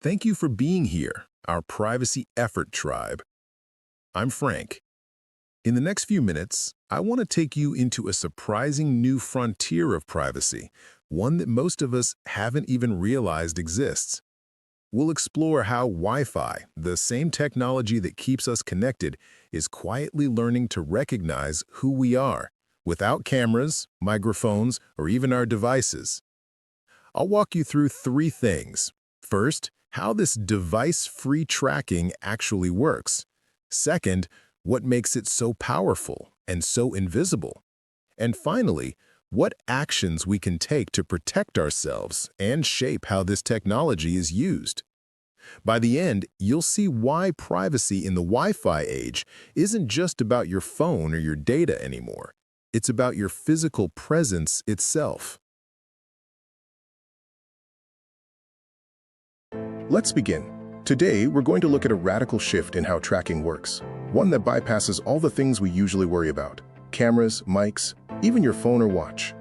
Thank you for being here, our privacy effort tribe. I'm Frank. In the next few minutes, I want to take you into a surprising new frontier of privacy, one that most of us haven't even realized exists. We'll explore how Wi-Fi, the same technology that keeps us connected, is quietly learning to recognize who we are, without cameras, microphones, or even our devices. I'll walk you through three things. First, how this device-free tracking actually works. Second, what makes it so powerful and so invisible. And finally, what actions we can take to protect ourselves and shape how this technology is used. By the end, you'll see why privacy in the Wi-Fi age isn't just about your phone or your data anymore. It's about your physical presence itself. Let's begin. Today, we're going to look at a radical shift in how tracking works, one that bypasses all the things we usually worry about: cameras, mics, even your phone or watch.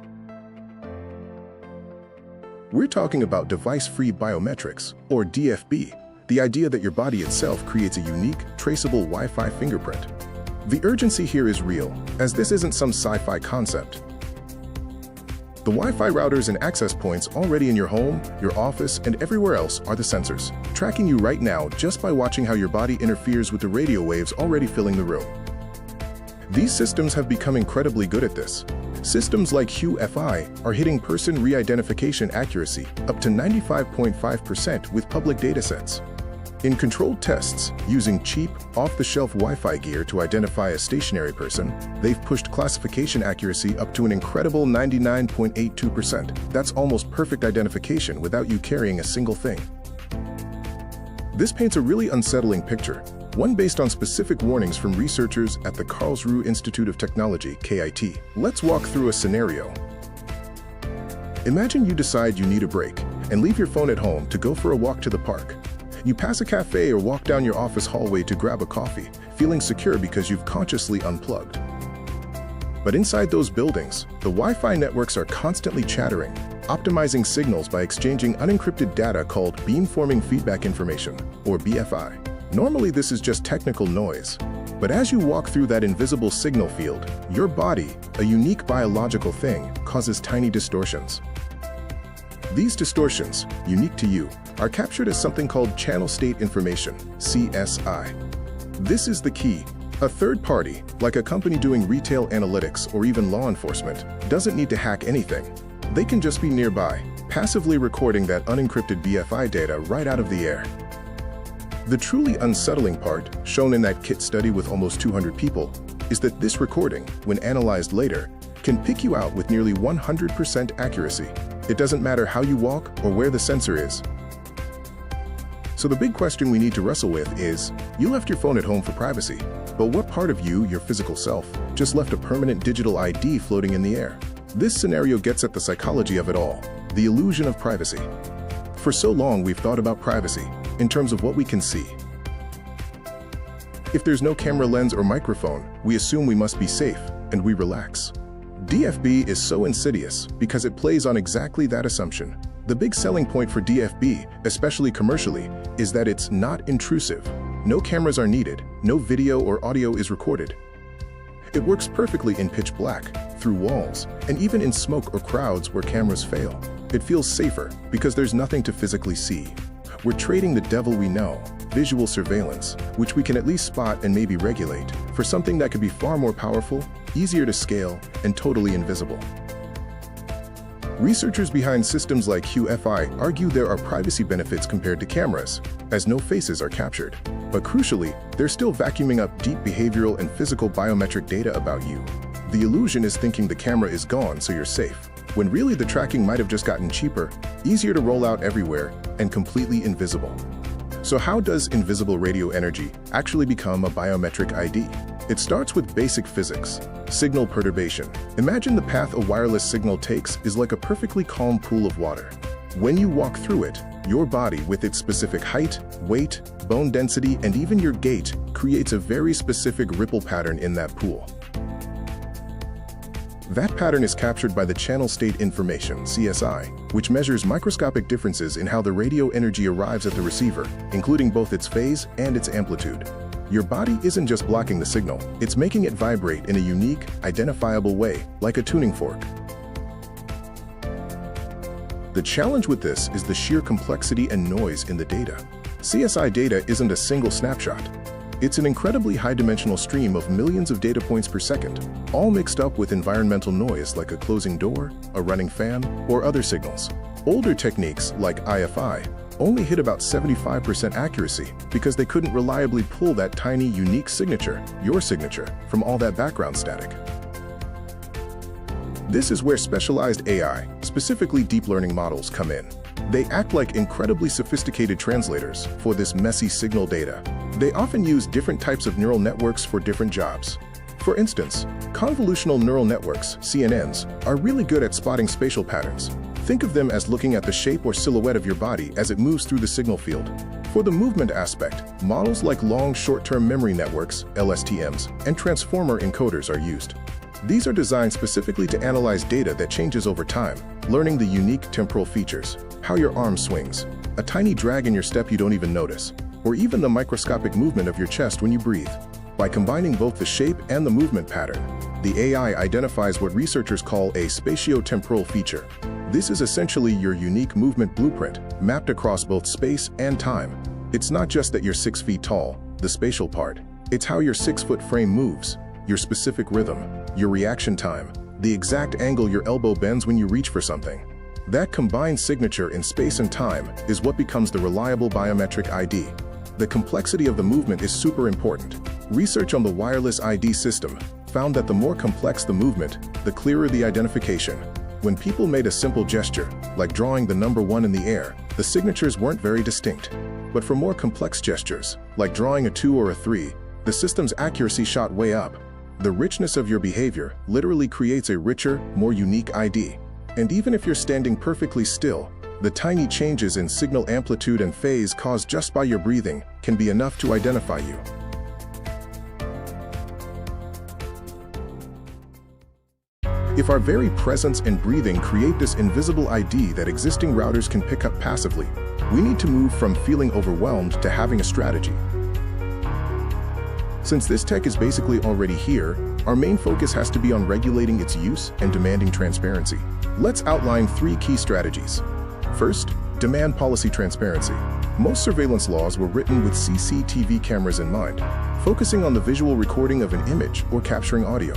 We're talking about device-free biometrics, or DFB, the idea that your body itself creates a unique, traceable Wi-Fi fingerprint. The urgency here is real, as this isn't some sci-fi concept. The Wi-Fi routers and access points already in your home, your office, and everywhere else are the sensors, tracking you right now just by watching how your body interferes with the radio waves already filling the room. These systems have become incredibly good at this. Systems like WiFi are hitting person re-identification accuracy up to 95.5% with public datasets. In controlled tests, using cheap, off-the-shelf Wi-Fi gear to identify a stationary person, they've pushed classification accuracy up to an incredible 99.82%. That's almost perfect identification without you carrying a single thing. This paints a really unsettling picture, one based on specific warnings from researchers at the Karlsruhe Institute of Technology, KIT. Let's walk through a scenario. Imagine you decide you need a break and leave your phone at home to go for a walk to the park. You pass a cafe or walk down your office hallway to grab a coffee, feeling secure because you've consciously unplugged. But inside those buildings, the Wi-Fi networks are constantly chattering, optimizing signals by exchanging unencrypted data called beamforming feedback information, or BFI. Normally, this is just technical noise. But as you walk through that invisible signal field, your body, a unique biological thing, causes tiny distortions. These distortions, unique to you, are captured as something called channel state information, CSI. This is the key. A third party, like a company doing retail analytics or even law enforcement, doesn't need to hack anything. They can just be nearby, passively recording that unencrypted BFI data right out of the air. The truly unsettling part, shown in that KIT study with almost 200 people, is that this recording, when analyzed later, can pick you out with nearly 100% accuracy. It doesn't matter how you walk or where the sensor is. So the big question we need to wrestle with is, you left your phone at home for privacy, but what part of you, your physical self, just left a permanent digital ID floating in the air? This scenario gets at the psychology of it all, the illusion of privacy. For so long, we've thought about privacy in terms of what we can see. If there's no camera lens or microphone, we assume we must be safe, and we relax. DFB is so insidious because it plays on exactly that assumption. The big selling point for DFB, especially commercially, is that it's not intrusive. No cameras are needed, no video or audio is recorded. It works perfectly in pitch black, through walls, and even in smoke or crowds where cameras fail. It feels safer because there's nothing to physically see. We're trading the devil we know, visual surveillance, which we can at least spot and maybe regulate, for something that could be far more powerful, easier to scale, and totally invisible. Researchers behind systems like WiFi argue there are privacy benefits compared to cameras, as no faces are captured. But crucially, they're still vacuuming up deep behavioral and physical biometric data about you. The illusion is thinking the camera is gone so you're safe, when really the tracking might have just gotten cheaper, easier to roll out everywhere, and completely invisible. So how does invisible radio energy actually become a biometric ID? It starts with basic physics. Signal perturbation. Imagine the path a wireless signal takes is like a perfectly calm pool of water. When you walk through it, your body, with its specific height, weight, bone density, and even your gait, creates a very specific ripple pattern in that pool. That pattern is captured by the channel state information, CSI, which measures microscopic differences in how the radio energy arrives at the receiver, including both its phase and its amplitude. Your body isn't just blocking the signal, it's making it vibrate in a unique, identifiable way, like a tuning fork. The challenge with this is the sheer complexity and noise in the data. CSI data isn't a single snapshot. It's an incredibly high-dimensional stream of millions of data points per second, all mixed up with environmental noise like a closing door, a running fan, or other signals. Older techniques, like IFI, only hit about 75% accuracy because they couldn't reliably pull that tiny, unique signature, your signature, from all that background static. This is where specialized AI, specifically deep learning models, come in. They act like incredibly sophisticated translators for this messy signal data. They often use different types of neural networks for different jobs. For instance, convolutional neural networks, CNNs, are really good at spotting spatial patterns. Think of them as looking at the shape or silhouette of your body as it moves through the signal field. For the movement aspect, models like long short-term memory networks, LSTMs, and transformer encoders are used. These are designed specifically to analyze data that changes over time, learning the unique temporal features, how your arm swings, a tiny drag in your step you don't even notice, or even the microscopic movement of your chest when you breathe. By combining both the shape and the movement pattern, the AI identifies what researchers call a spatiotemporal feature. This is essentially your unique movement blueprint, mapped across both space and time. It's not just that you're 6 feet tall, the spatial part. It's how your 6-foot frame moves, your specific rhythm, your reaction time, the exact angle your elbow bends when you reach for something. That combined signature in space and time is what becomes the reliable biometric ID. The complexity of the movement is super important. Research on the wireless ID system found that the more complex the movement, the clearer the identification. When people made a simple gesture, like drawing the number 1 in the air, the signatures weren't very distinct. But for more complex gestures, like drawing a 2 or a 3, the system's accuracy shot way up. The richness of your behavior literally creates a richer, more unique ID. And even if you're standing perfectly still, the tiny changes in signal amplitude and phase caused just by your breathing can be enough to identify you. If our very presence and breathing create this invisible ID that existing routers can pick up passively, we need to move from feeling overwhelmed to having a strategy. Since this tech is basically already here, our main focus has to be on regulating its use and demanding transparency. Let's outline 3 key strategies. First, demand policy transparency. Most surveillance laws were written with CCTV cameras in mind, focusing on the visual recording of an image or capturing audio.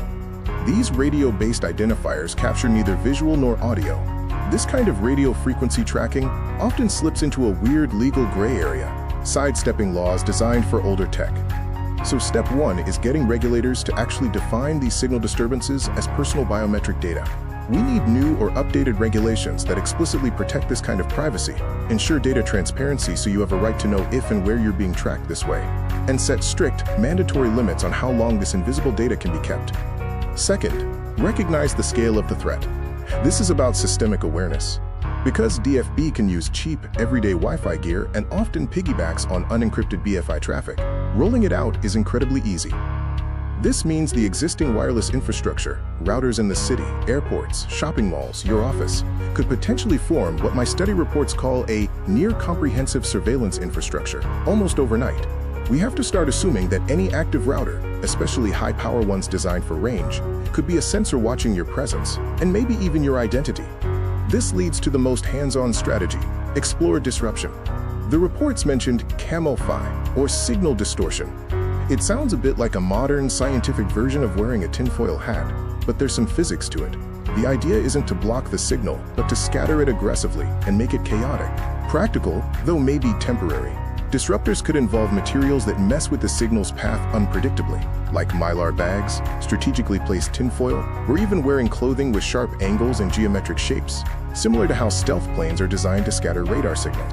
These radio-based identifiers capture neither visual nor audio. This kind of radio frequency tracking often slips into a weird legal gray area, sidestepping laws designed for older tech. So step 1 is getting regulators to actually define these signal disturbances as personal biometric data. We need new or updated regulations that explicitly protect this kind of privacy, ensure data transparency so you have a right to know if and where you're being tracked this way, and set strict, mandatory limits on how long this invisible data can be kept. Second, recognize the scale of the threat. This is about systemic awareness. Because DFB can use cheap, everyday Wi-Fi gear and often piggybacks on unencrypted BFI traffic, rolling it out is incredibly easy. This means the existing wireless infrastructure, routers in the city, airports, shopping malls, your office, could potentially form what my study reports call a near-comprehensive surveillance infrastructure, almost overnight. We have to start assuming that any active router, especially high-power ones designed for range, could be a sensor watching your presence, and maybe even your identity. This leads to the most hands-on strategy: explore disruption. The reports mentioned camo-fi, or signal distortion. It sounds a bit like a modern scientific version of wearing a tinfoil hat, but there's some physics to it. The idea isn't to block the signal, but to scatter it aggressively and make it chaotic. Practical, though maybe temporary. Disruptors could involve materials that mess with the signal's path unpredictably, like mylar bags, strategically placed tinfoil, or even wearing clothing with sharp angles and geometric shapes, similar to how stealth planes are designed to scatter radar signal.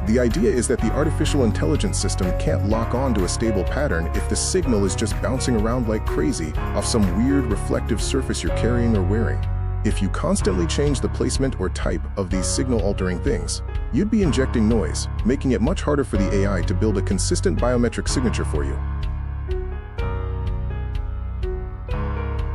The idea is that the artificial intelligence system can't lock on to a stable pattern if the signal is just bouncing around like crazy off some weird reflective surface you're carrying or wearing. If you constantly change the placement or type of these signal-altering things, you'd be injecting noise, making it much harder for the AI to build a consistent biometric signature for you.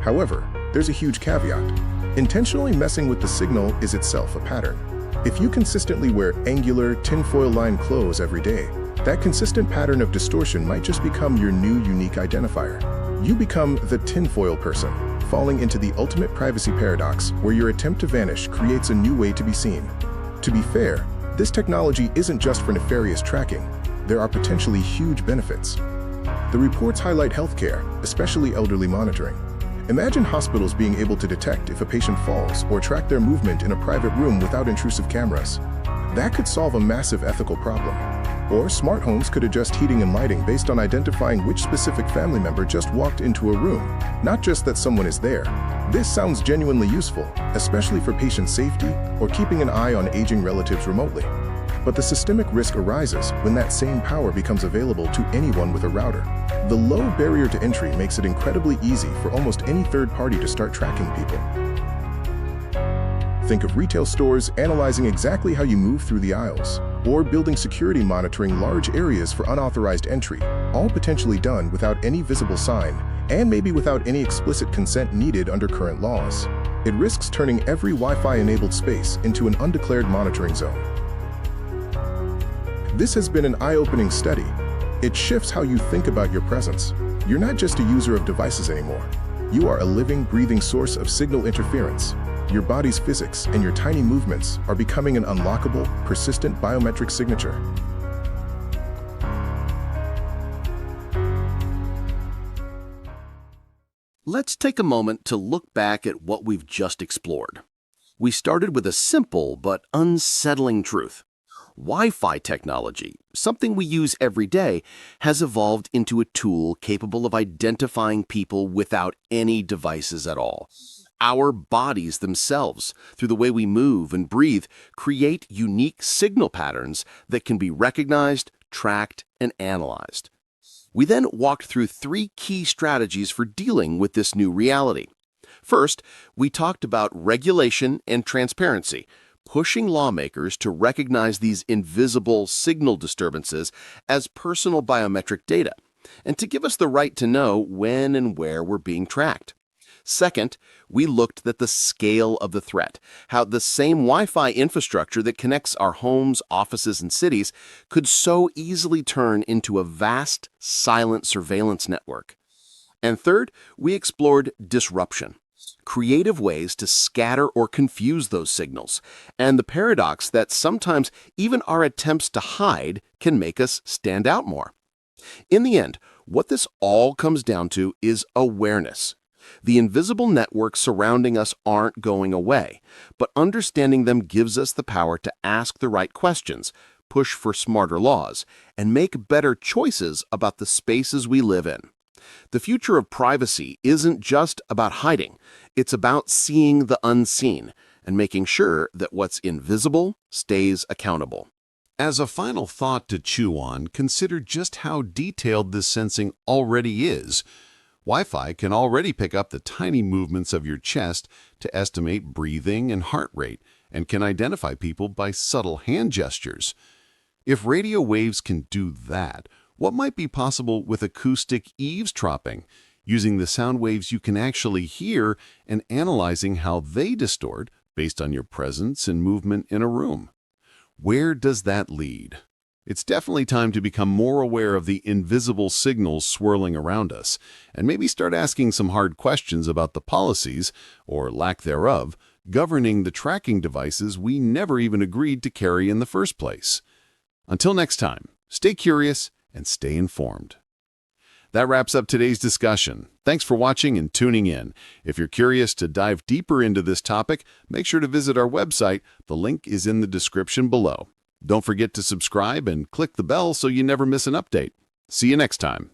However, there's a huge caveat. Intentionally messing with the signal is itself a pattern. If you consistently wear angular, tinfoil-lined clothes every day, that consistent pattern of distortion might just become your new unique identifier. You become the tinfoil person, falling into the ultimate privacy paradox where your attempt to vanish creates a new way to be seen. To be fair, this technology isn't just for nefarious tracking. There are potentially huge benefits. The reports highlight healthcare, especially elderly monitoring. Imagine hospitals being able to detect if a patient falls or track their movement in a private room without intrusive cameras. That could solve a massive ethical problem. Or smart homes could adjust heating and lighting based on identifying which specific family member just walked into a room, not just that someone is there. This sounds genuinely useful, especially for patient safety or keeping an eye on aging relatives remotely. But the systemic risk arises when that same power becomes available to anyone with a router. The low barrier to entry makes it incredibly easy for almost any third party to start tracking people. Think of retail stores analyzing exactly how you move through the aisles, or building security monitoring large areas for unauthorized entry, all potentially done without any visible sign, and maybe without any explicit consent needed under current laws. It risks turning every Wi-Fi-enabled space into an undeclared monitoring zone. This has been an eye-opening study. It shifts how you think about your presence. You're not just a user of devices anymore. You are a living, breathing source of signal interference. Your body's physics and your tiny movements are becoming an unlockable, persistent biometric signature. Let's take a moment to look back at what we've just explored. We started with a simple but unsettling truth. Wi-Fi technology, something we use every day, has evolved into a tool capable of identifying people without any devices at all. Our bodies themselves, through the way we move and breathe, create unique signal patterns that can be recognized, tracked, and analyzed. We then walked through 3 key strategies for dealing with this new reality. First, we talked about regulation and transparency, pushing lawmakers to recognize these invisible signal disturbances as personal biometric data, and to give us the right to know when and where we're being tracked. Second, we looked at the scale of the threat, how the same Wi-Fi infrastructure that connects our homes, offices, and cities could so easily turn into a vast, silent surveillance network. And third, we explored disruption, creative ways to scatter or confuse those signals, and the paradox that sometimes even our attempts to hide can make us stand out more. In the end, what this all comes down to is awareness. The invisible networks surrounding us aren't going away, but understanding them gives us the power to ask the right questions, push for smarter laws, and make better choices about the spaces we live in. The future of privacy isn't just about hiding, it's about seeing the unseen and making sure that what's invisible stays accountable. As a final thought to chew on, consider just how detailed this sensing already is. Wi-Fi can already pick up the tiny movements of your chest to estimate breathing and heart rate, and can identify people by subtle hand gestures. If radio waves can do that, what might be possible with acoustic eavesdropping, using the sound waves you can actually hear and analyzing how they distort based on your presence and movement in a room? Where does that lead? It's definitely time to become more aware of the invisible signals swirling around us, and maybe start asking some hard questions about the policies, or lack thereof, governing the tracking devices we never even agreed to carry in the first place. Until next time, stay curious and stay informed. That wraps up today's discussion. Thanks for watching and tuning in. If you're curious to dive deeper into this topic, make sure to visit our website. The link is in the description below. Don't forget to subscribe and click the bell so you never miss an update. See you next time.